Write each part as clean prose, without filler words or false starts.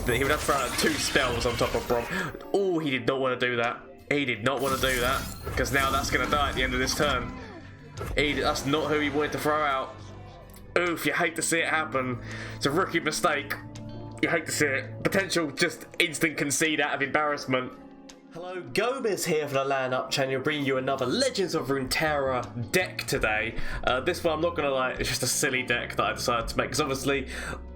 that he would have to throw out 2 spells on top of Braum. Oh, he did not want to do that. He did not want to do that, because now that's going to die at the end of this turn. That's not who he wanted to throw out. Oof, you hate to see it happen. It's a rookie mistake. You hate to see it. Potential just instant concede out of embarrassment. Hello, Gomez here for the LAN Up channel, bringing you another Legends of Runeterra deck today. This one, I'm not going to lie, it's just a silly deck that I decided to make, because obviously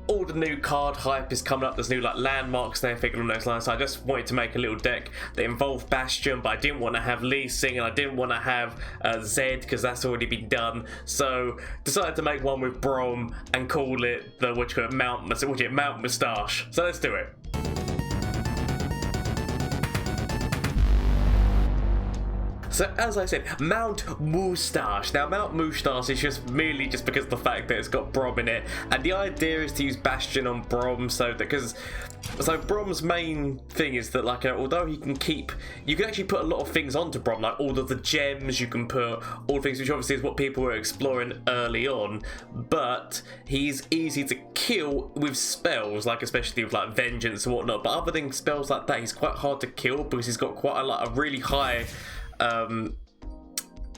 all the new card hype is coming up. There's new like landmarks and everything along those lines, so I just wanted to make a little deck that involved Bastion, but I didn't want to have Lee Sing and I didn't want to have Zed, because that's already been done. So decided to make one with Braum and call it the Mount Moustache. So let's do it. So as I said, Mount Moustache. Now Mount Moustache is just merely just because of the fact that it's got Braum in it, and the idea is to use Bastion on Braum, so Braum's main thing is that although you can actually put a lot of things onto Braum, like all of the gems, you can put all the things, which obviously is what people were exploring early on, but he's easy to kill with spells, like especially with like Vengeance and whatnot, but other than spells like that, he's quite hard to kill because he's got quite a really high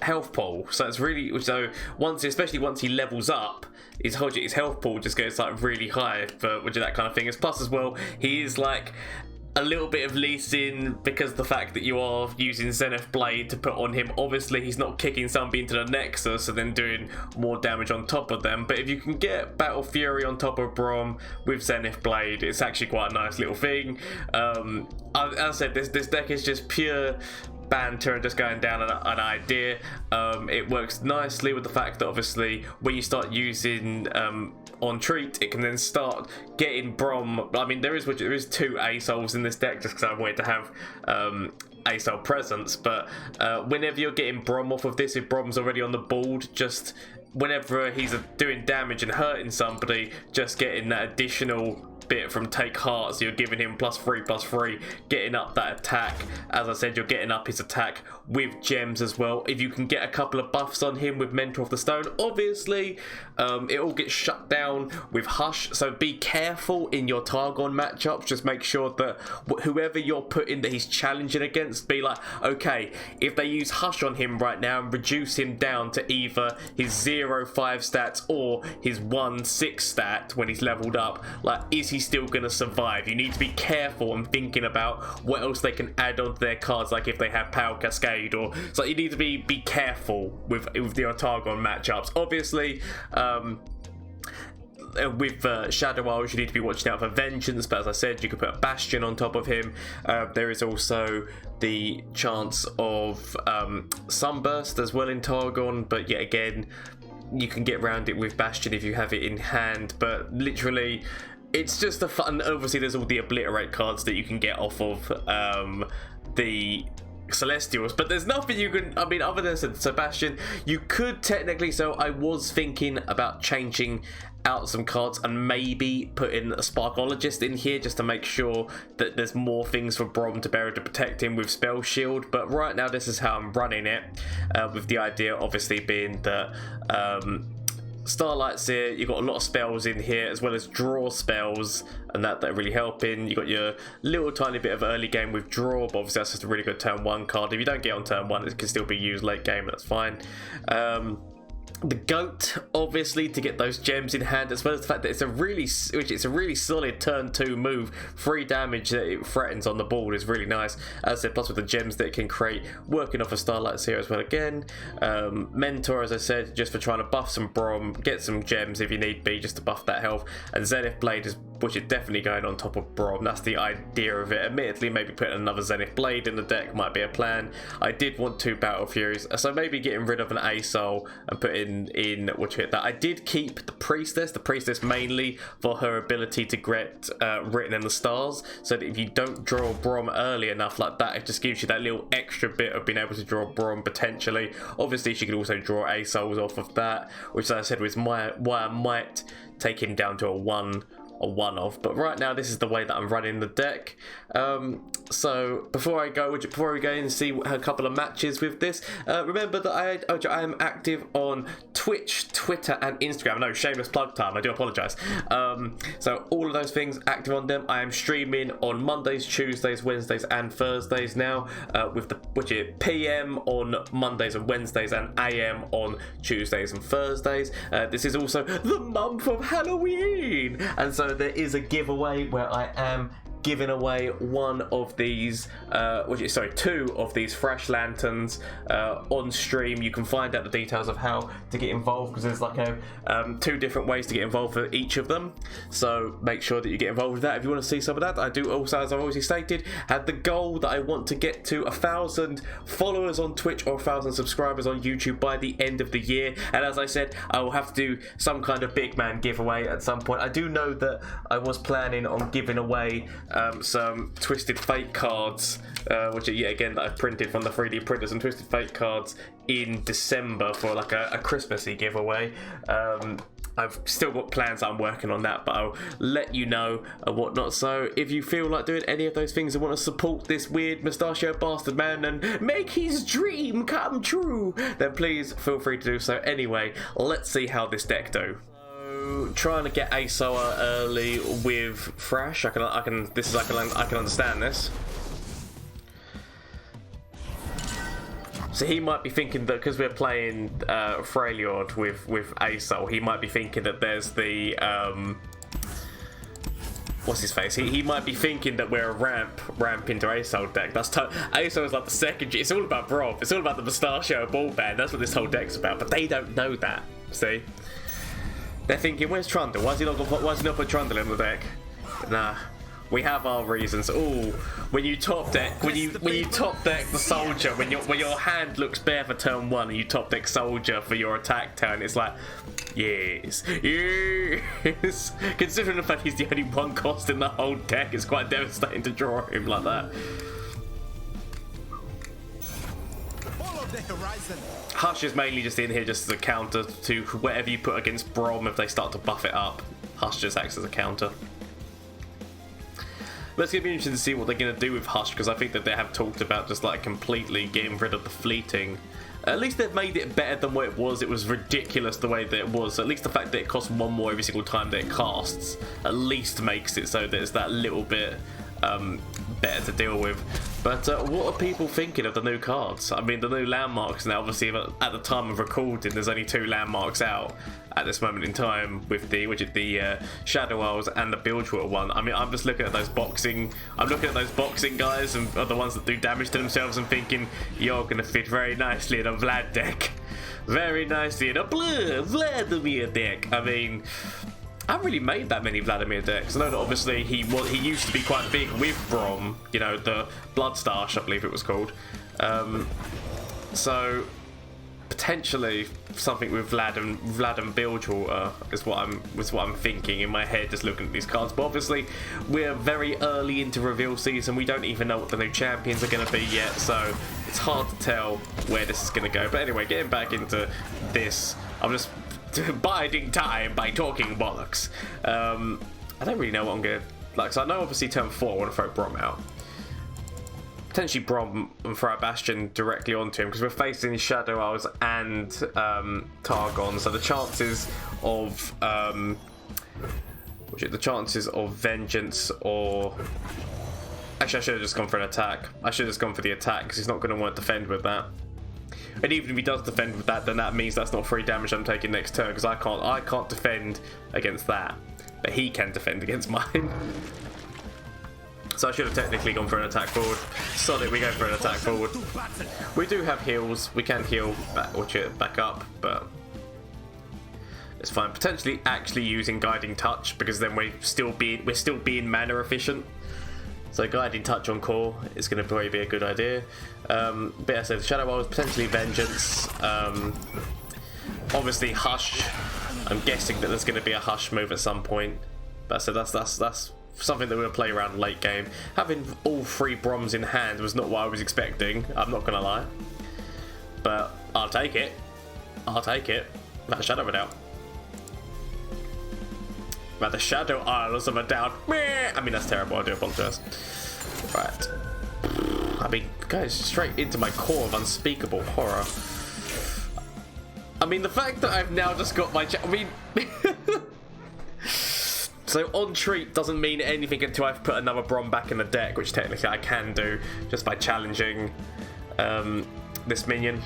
health pool. So it's really, especially once he levels up, his health pool just goes like really high for that kind of thing. Plus as well, he is like a little bit of leasing because of the fact that you are using Zenith Blade to put on him. Obviously he's not kicking somebody into the Nexus and then doing more damage on top of them, but if you can get Battle Fury on top of Braum with Zenith Blade, it's actually quite a nice little thing. As I said, this deck is just pure banter and just going down an idea. It works nicely with the fact that obviously when you start using on treat, it can then start getting Braum. I mean, there is 2 ASols in this deck just because I wanted to have ASol presence, but whenever you're getting Braum off of this, if Braum's already on the board, just whenever he's doing damage and hurting somebody, just getting that additional bit from Take Heart, so you're giving him +3/+3, getting up that attack. As I said, you're getting up his attack with gems as well. If you can get a couple of buffs on him with Mentor of the Stone, obviously it all gets shut down with Hush, so be careful in your Targon matchups. Just make sure that whoever you're putting that he's challenging against, be like, okay, if they use Hush on him right now and reduce him down to either his 0-5 stats or his 1-6 stat when he's leveled up, like, is he still going to survive? You need to be careful and thinking about what else they can add onto their cards, like if they have Power Cascade, or so you need to be careful with your Targon matchups. Obviously with Shadow Isles, you need to be watching out for Vengeance, but as I said, you could put a Bastion on top of him. There is also the chance of Sunburst as well in Targon, but yet again, you can get around it with Bastion if you have it in hand. But literally, it's just a fun. Obviously, there's all the Obliterate cards that you can get off of the Celestials, but there's nothing you can, I mean, other than Sebastian, you could technically, so I was thinking about changing out some cards and maybe putting a Sparkologist in here just to make sure that there's more things for Braum to be able to protect him with Spell Shield, but right now this is how I'm running it, with the idea obviously being that Starlight's here, you've got a lot of spells in here as well as draw spells, and that really helping. You got your little tiny bit of early game with draw, but obviously that's just a really good turn 1 card. If you don't get on turn 1, it can still be used late game, that's fine. The Goat, obviously, to get those gems in hand, as well as the fact that it's a really solid turn 2 move. 3 damage that it threatens on the board is really nice. As I said, plus with the gems that it can create, working off of Starlight's here as well again. Mentor, as I said, just for trying to buff some Braum, get some gems if you need be, just to buff that health. And Zenith Blade which is definitely going on top of Braum. That's the idea of it. Admittedly, maybe putting another Zenith Blade in the deck might be a plan. I did want 2 Battle Furies, so maybe getting rid of an ASol and putting in that. I did keep the Priestess mainly for her ability to get Written in the Stars, so that if you don't draw Braum early enough like that, it just gives you that little extra bit of being able to draw Braum potentially. Obviously, she could also draw ASols off of that, which, as I said, was why I might take him down to a 1 one of. But right now, this is the way that I'm running the deck. So before we go in and see a couple of matches with this, remember that I am active on Twitch, Twitter, and Instagram. No, shameless plug time. I do apologise. So all of those things, active on them. I am streaming on Mondays, Tuesdays, Wednesdays, and Thursdays now, which is PM on Mondays and Wednesdays, and AM on Tuesdays and Thursdays. This is also the month of Halloween, and so there is a giveaway where I am giving away one of these, two of these Thresh lanterns on stream. You can find out the details of how to get involved, because there's like two different ways to get involved for each of them. So make sure that you get involved with that if you want to see some of that. I do also, as I've already stated, have the goal that I want to get to 1,000 followers on Twitch or 1,000 subscribers on YouTube by the end of the year. And as I said, I will have to do some kind of big man giveaway at some point. I do know that I was planning on giving away some Twisted Fate cards, which are yet again that I've printed from the 3D printers, some Twisted Fate cards in December for like a Christmassy giveaway. I've still got plans. I'm working on that, but I'll let you know and whatnot. So if you feel like doing any of those things and want to support this weird mustachio bastard man and make his dream come true, then please feel free to do so. Anyway, let's see how this deck do. Trying to get ASol early with Thresh. I can understand this. So he might be thinking that because we're playing Freljord with ASol, he might be thinking that there's the what's his face? He might be thinking that we're a ramp into ASol deck. ASol is like the second. It's all about Braum. It's all about the mustachio ball band. That's what this whole deck's about. But they don't know that. See. They're thinking, where's Trundle? Why is he not put Trundle in the deck? Nah, we have our reasons. Ooh, when you top deck the soldier, when your hand looks bare for turn 1 and you top deck soldier for your attack turn, it's like, yes. Considering the fact he's the only one cost in the whole deck, it's quite devastating to draw him like that. Hush is mainly just in here just as a counter to whatever you put against Braum if they start to buff it up. Hush just acts as a counter. But it's going to be interesting to see what they're going to do with Hush, because I think that they have talked about just like completely getting rid of the fleeting. At least they've made it better than what it was. It was ridiculous the way that it was. At least the fact that it costs 1 more every single time that it casts at least makes it so there's that little bit better to deal with. But what are people thinking of the new cards? I mean, the new landmarks now, obviously at the time of recording there's only 2 landmarks out at this moment in time, with the Shadow Isles and the Bilgewater one. I mean, I'm just looking at those boxing guys and are the ones that do damage to themselves and thinking, you're going to fit very nicely in a Vlad deck. Very nicely in a Vladimir deck. I mean, I haven't really made that many Vladimir decks. I know that obviously he used to be quite big with Braum, you know, the Bloodstache, I believe it was called. So potentially something with Vlad and Bilgewater is what I'm thinking in my head, just looking at these cards. But obviously we're very early into reveal season. We don't even know what the new champions are going to be yet, so it's hard to tell where this is going to go. But anyway, getting back into this, I'm just biding time by talking bollocks. I don't really know what I'm going to like. So I know obviously turn 4 I want to throw Braum out. Potentially Braum and throw a Bastion directly onto him, because we're facing Shadow Isles and Targon, so the chances of vengeance, or actually I should have just gone for an attack. I should have just gone for the attack, because he's not going to want to defend with that. And even if he does defend with that, then that means that's not free damage I'm taking next turn, because I can't defend against that, but he can defend against mine. So I should have technically gone for an attack forward. Solid, we go for an attack forward. We do have heals. We can heal back up, but it's fine. Potentially actually using Guiding Touch, because then we're still being mana efficient. So Guiding Touch on core is going to probably be a good idea. But I said the Shadow Isles, potentially Vengeance. Obviously Hush. I'm guessing that there's going to be a Hush move at some point. But I said that's something that we're going to play around late game. Having all 3 Broms in hand was not what I was expecting, I'm not going to lie. But I'll take it. Without a shadow of a doubt. Right, the Shadow Isles of a down. Meh. I mean, that's terrible. I do apologise. Right. I mean, guys, straight into my core of unspeakable horror. I mean, the fact that I've now just got my... I mean... So on treat doesn't mean anything until I've put another Braum back in the deck, which technically I can do just by challenging this minion.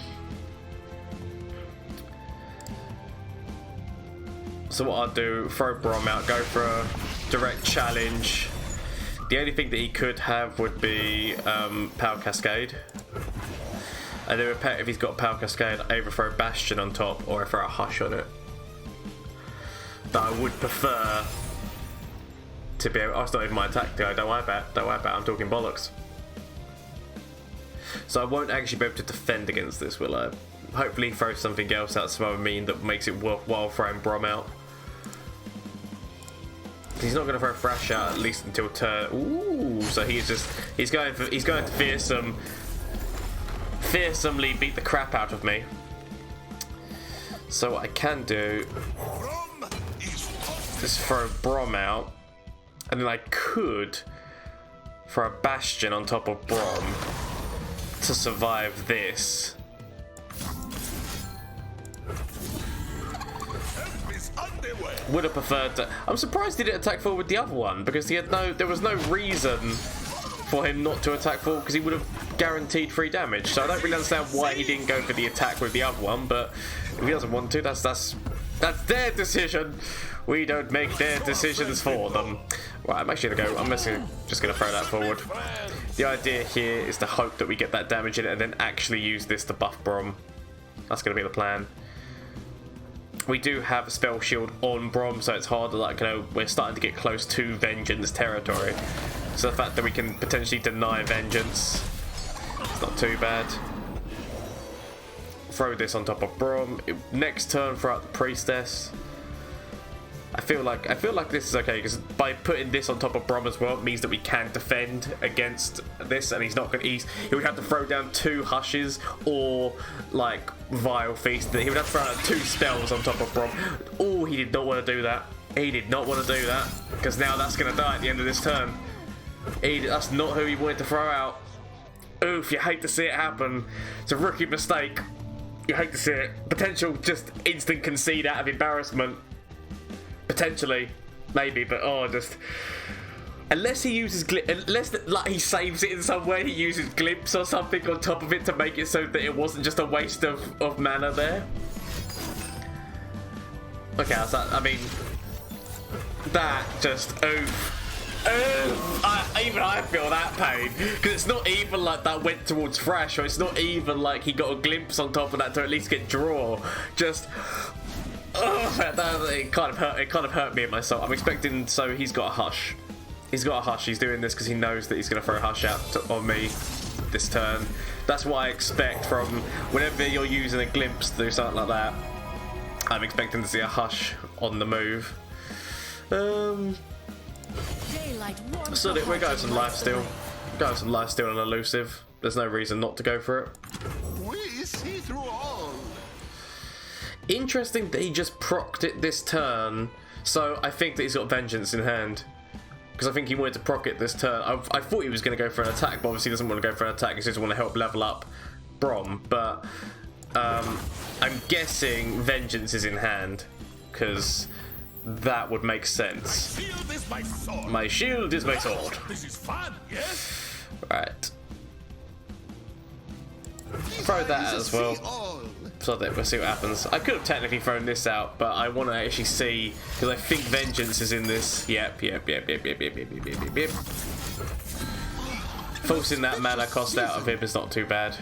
So what I'll do, throw Braum out, go for a direct challenge. The only thing that he could have would be Power Cascade. And then if he's got Power Cascade, I either throw Bastion on top or I throw a Hush on it. That I would prefer to be able... Oh, it's not even my attack, don't worry about it. Don't worry about it, I'm talking bollocks. So I won't actually be able to defend against this, will I? Hopefully throw something else out, some other mean that makes it worthwhile throwing Braum out. He's not going to throw Thresh out at least until turn. Ooh, so he's going to fearsomely beat the crap out of me. So what I can do is throw Braum out, and then I could throw a Bastion on top of Braum to survive this. Would have preferred to... I'm surprised he didn't attack full with the other one, because he had there was no reason for him not to attack full, because he would have guaranteed 3 damage. So I don't really understand why he didn't go for the attack with the other one, but if he doesn't want to, that's their decision. We don't make their decisions for them. Right, I'm actually gonna go. I'm just gonna throw that forward. The idea here is to hope that we get that damage in it and then actually use this to buff Braum. That's gonna be the plan. We do have a spell shield on Braum, so it's hard to, like, you know, we're starting to get close to Vengeance territory. So the fact that we can potentially deny Vengeance, it's not too bad. Throw this on top of Braum. Next turn, throw out the Priestess. I feel like this is okay, because by putting this on top of Braum as well, it means that we can defend against this, and he's not going to he would have to throw down 2 Hushes or like Vile Feast. He would have to throw out 2 spells on top of Braum. Oh, he did not want to do that. He did not want to do that, because now that's going to die at the end of this turn. That's not who he wanted to throw out. Oof, you hate to see it happen. It's a rookie mistake. You hate to see it. Potential just instant concede out of embarrassment. Potentially, maybe, but oh, just unless he uses unless like he saves it in some way, he uses Glimpse or something on top of it to make it so that it wasn't just a waste of mana there. Okay, so, I mean, that just even I feel that pain, because it's not even like that went towards Thresh, or it's not even like he got a glimpse on top of that to at least get draw. Just. It kind of hurt me in my soul. I'm expecting, so he's got a Hush. He's got a Hush. He's doing this because he knows that he's going to throw a Hush out on me this turn. That's what I expect from whenever you're using a Glimpse to do something like that. I'm expecting to see a Hush on the move. So we're going some lifesteal. Going some lifesteal and elusive. There's no reason not to go for it. We see through all. Interesting that he just procced it this turn, so I think that he's got Vengeance in hand. Because I think he wanted to proc it this turn. I thought he was going to go for an attack, but obviously he doesn't want to go for an attack, he just want to help level up Braum. But I'm guessing Vengeance is in hand, because that would make sense. My shield is my sword. This is fun, yes? Right. Throw that as well. So that we'll see what happens. I could have technically thrown this out, but I want to actually see, because I think Vengeance is in this. Yep. Forcing that mana cost out of him is not too bad.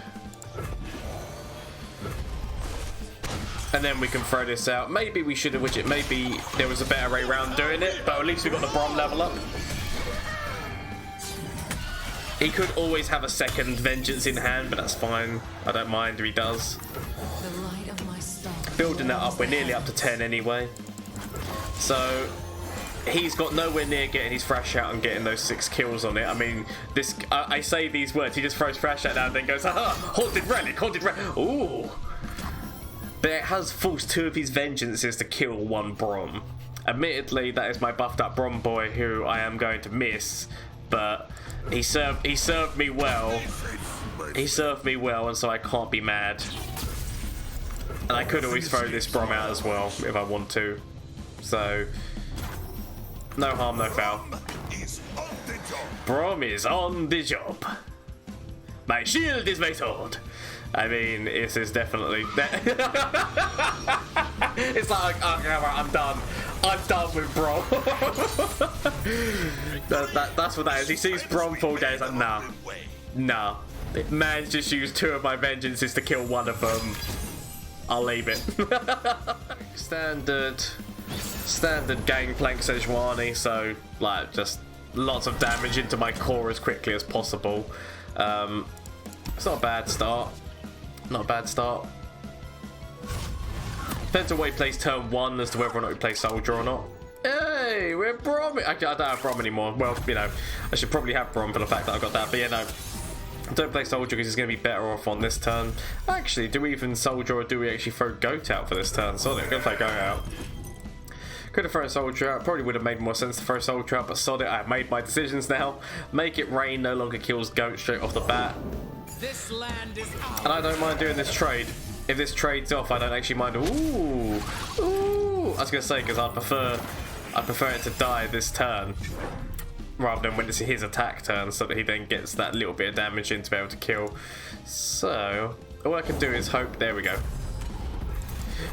And then we can throw this out. Maybe we should have, maybe there was a better way around doing it, but at least we got the Braum level up. He could always have a second Vengeance in hand, but that's fine. I don't mind if he does. Building that up, we're nearly up to 10 anyway. So he's got nowhere near getting his Thresh out and getting those 6 kills on it. I mean, this I say these words, he just throws Thresh out and then goes, haha, Haunted Relic, ooh. But it has forced 2 of his Vengeances to kill 1 Braum. Admittedly, that is my buffed up Braum boy who I am going to miss, but he served me well. He served me well, and so I can't be mad. And I could always throw this Braum out as well if I want to. So no harm, no foul. Braum is on the job. My shield is my sword. I mean, this is definitely... It's like, okay, right, I'm done. I'm done with Braum. That's what that is. He sees Braum fall down. He's like, nah. Nah. Man's just used 2 of my vengeances to kill 1 of them. I'll leave it. Standard Gangplank Sejuani. So, like, just lots of damage into my core as quickly as possible. It's not a bad start. Not a bad start. Depends on what he plays turn 1 as to whether or not he plays Soldier or not. Hey, we're Braum. Actually, I don't have Braum anymore. Well, you know, I should probably have Braum for the fact that I got that. But yeah, no. Don't play Soldier because he's going to be better off on this turn. Actually, do we even Soldier or do we actually throw Goat out for this turn? So I'm going to throw Goat out. Could have thrown Soldier out. Probably would have made more sense to throw Soldier out, but sod it. I've made my decisions now. Make it rain no longer kills Goat straight off the bat. This land is ours. And I don't mind doing this trade. If this trades off, I don't actually mind. Ooh. I was going to say, because I prefer it to die this turn. Rather than when it's his attack turn, so that he then gets that little bit of damage in to be able to kill. So, all I can do is hope. There we go.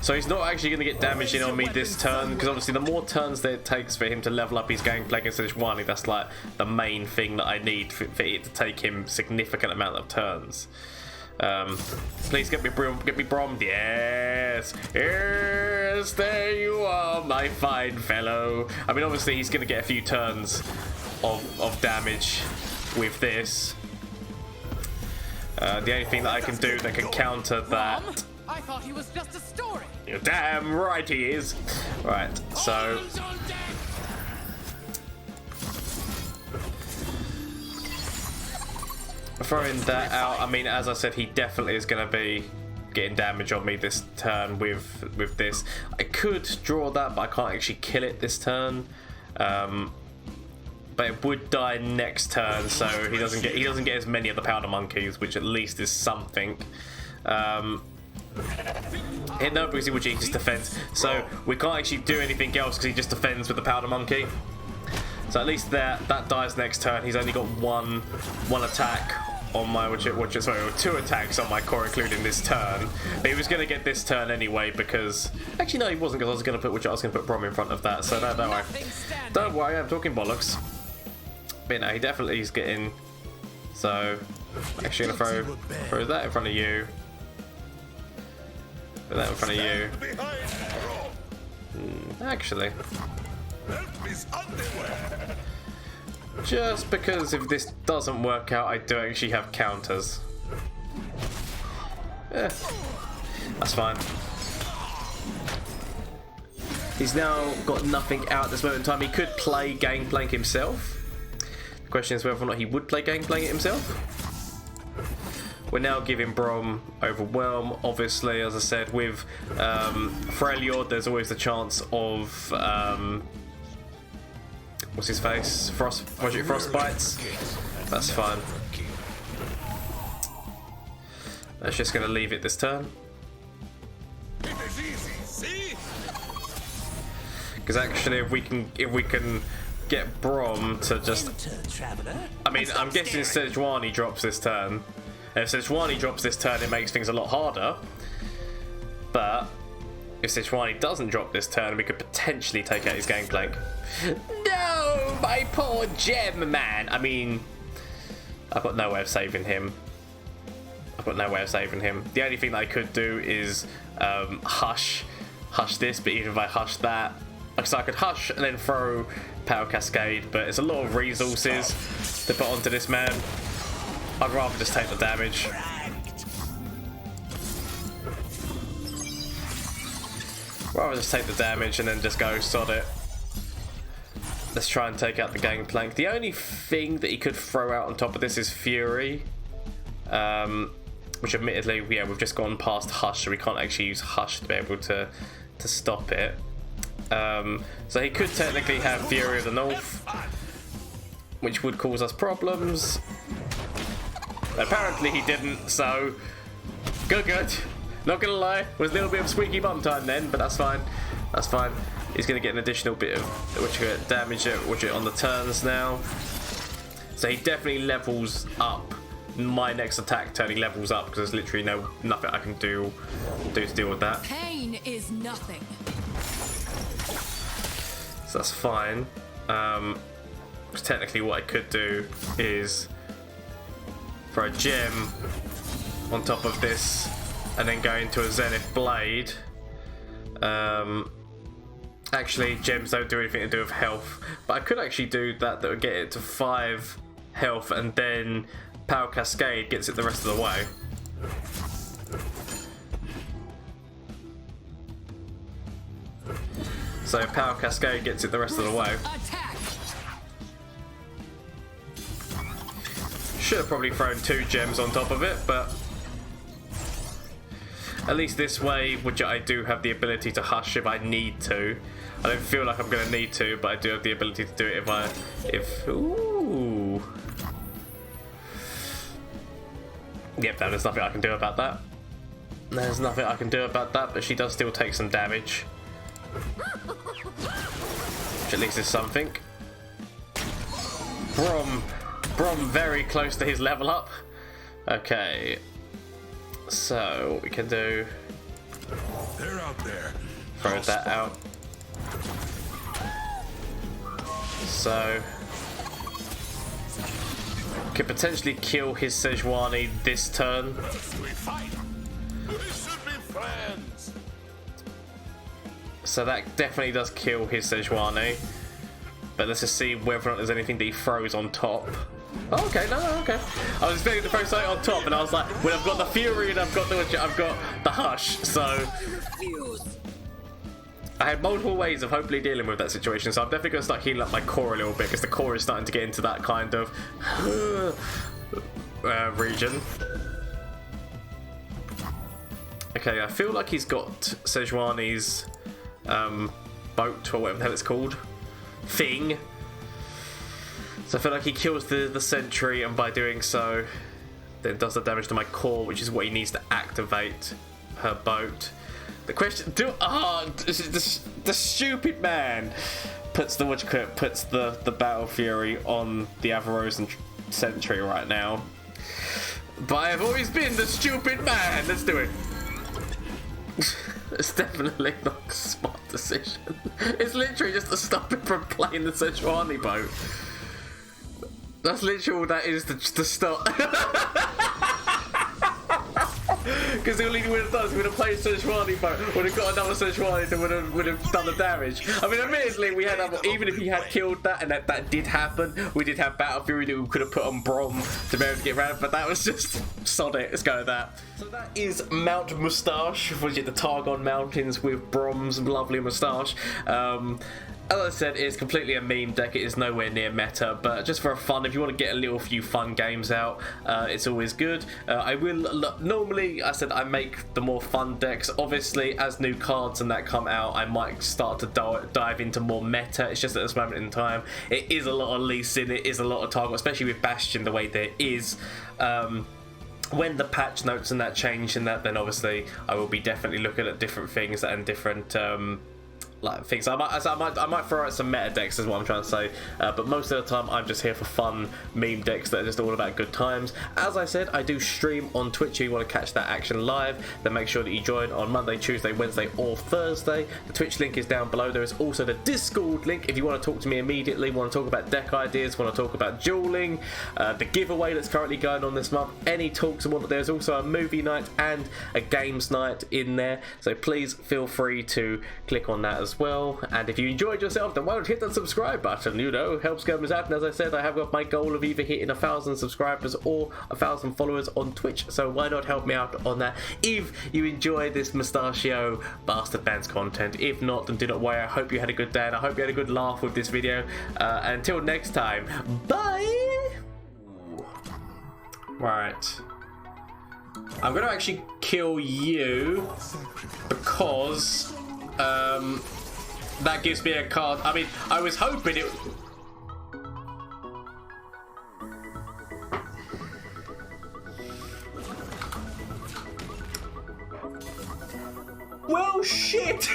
So he's not actually going to get damage in on me this turn, because obviously the more turns that it takes for him to level up his Gangplank Sejuani, that's like the main thing that I need for it to take him significant amount of turns. Please get me Braum. Yes, yes, there you are, my fine fellow. I mean, obviously he's going to get a few turns of damage with this. The only thing that I can do that can counter that. I thought he was just a story. You're damn right he is. Right, so throwing that out. I mean, as I said, he definitely is going to be getting damage on me this turn with this. I could draw that, but I can't actually kill it this turn. But it would die next turn, so he doesn't get as many of the powder monkeys, which at least is something. No, because he would just defense, so we can't actually do anything else because he just defends with the powder monkey. So at least that dies next turn. He's only got one attack on my sorry, 2 attacks on my core, including this turn. But he was going to get this turn anyway because actually no, he wasn't, because I was going to put Braum in front of that. So no, don't worry, I'm talking bollocks. But no, he definitely is getting. So I'm actually going to throw that in front of you. Put that in front of you. Actually, just because if this doesn't work out, I do actually have counters. That's fine. He's now got nothing out at this moment in time. He could play Gangplank himself. The question is whether or not he would play Gangplank himself. We're now giving Braum Overwhelm. Obviously, as I said, with Freljord, there's always the chance of what's his face? Frostbites. That's fine. That's just going to leave it this turn. Because actually, if we can get Braum to just, I mean, I'm guessing Sejuani drops this turn. And if Sejuani drops this turn, it makes things a lot harder. But if Sejuani doesn't drop this turn, we could potentially take out his Gangplank. No, my poor gem man. I mean, I've got no way of saving him. The only thing that I could do is hush this, but even if I hush that, so I could hush and then throw Power Cascade, but it's a lot of resources to put onto this man. I'd rather just take the damage. Rather just take the damage and then just go sod it. Let's try and take out the Gangplank. The only thing that he could throw out on top of this is Fury. Which admittedly, yeah, we've just gone past Hush, so we can't actually use Hush to be able to stop it. So he could technically have Fury of the North, which would cause us problems. Apparently he didn't, so good. Not gonna lie, was a little bit of squeaky bum time then, but that's fine. That's fine. He's gonna get an additional bit of damage on the turns now. So he definitely levels up. My next attack turn he levels up because there's literally nothing I can do to deal with that. Pain is nothing. So that's fine. Technically what I could do is throw a gem on top of this and then go into a Zenith Blade. Actually, gems don't do anything to do with health, but I could actually do that would get it to 5 health, and then Power Cascade gets it the rest of the way. So Power Cascade gets it the rest of the way. Attack. Should have probably thrown 2 gems on top of it, but at least this way, which I do have the ability to hush if I need to. I don't feel like I'm going to need to, but I do have the ability to do it ooh. Yep, there's nothing I can do about that. There's nothing I can do about that, but she does still take some damage. Which at least is something. Braum very close to his level up. Okay. So what we can do, They're out there. Throw that out. So could potentially kill his Sejuani this turn. We fight. We should be friends. So that definitely does kill his Sejuani. But let's just see whether or not there's anything that he throws on top. Oh, okay, no, okay. I was expecting to throw something on top, and I was like, well, I've got the Fury and I've got the Hush, so I had multiple ways of hopefully dealing with that situation. So I'm definitely going to start healing up my core a little bit, because the core is starting to get into that kind of region. Okay, I feel like he's got Sejuani's boat, or whatever the hell it's called, thing. So I feel like he kills the sentry, and by doing so, then does the damage to my core, which is what he needs to activate her boat. The question, the stupid man puts the Battle Fury on the Avarosan sentry right now. But I have always been the stupid man. Let's do it. It's definitely not a smart decision. It's literally just to stop him from playing the Sejuani boat. That's literally all that is to stop. Because all he would have done is would have played Sejuani boat, would have got another Sejuani that would have done the damage. I mean, admittedly, we had even if he had killed that, and that did happen, we did have Battle Fury that we could have put on Braum to be able to get around, but that was just sod it. Let's go with that. So that is Mount Moustache, which is the Targon Mountains with Braum's lovely moustache. As I said, it's completely a meme deck. It is nowhere near meta, but just for fun, if you want to get a few fun games out, it's always good. I will normally, I said I make the more fun decks. Obviously, as new cards and that come out, I might start to dive into more meta. It's just at this moment in time, it is a lot of Lee Sin, it is a lot of Targon, especially with Bastion the way there is. When the patch notes and that change and that, then obviously I will be definitely looking at different things and different like things. I might throw out some meta decks is what I'm trying to say, but most of the time I'm just here for fun meme decks that are just all about good times. As I said, I do stream on Twitch. If you want to catch that action live, then make sure that you join on Monday, Tuesday, Wednesday or Thursday. The Twitch link is down below. There is also the Discord link if you want to talk to me immediately, want to talk about deck ideas, want to talk about dueling, the giveaway that's currently going on this month, any talks and whatnot. There's also a movie night and a games night in there, so please feel free to click on that as well. And if you enjoyed yourself, then why not hit that subscribe button? You know, helps gamers out. And as I said, I have got my goal of either hitting 1,000 subscribers or 1,000 followers on Twitch, so why not help me out on that if you enjoy this Mustachio Bastard Bands content. If not, then do not worry. I hope you had a good day and I hope you had a good laugh with this video. Until next time, bye. Right, I'm gonna actually kill you because that gives me a card. I mean, I was hoping it... Well, shit!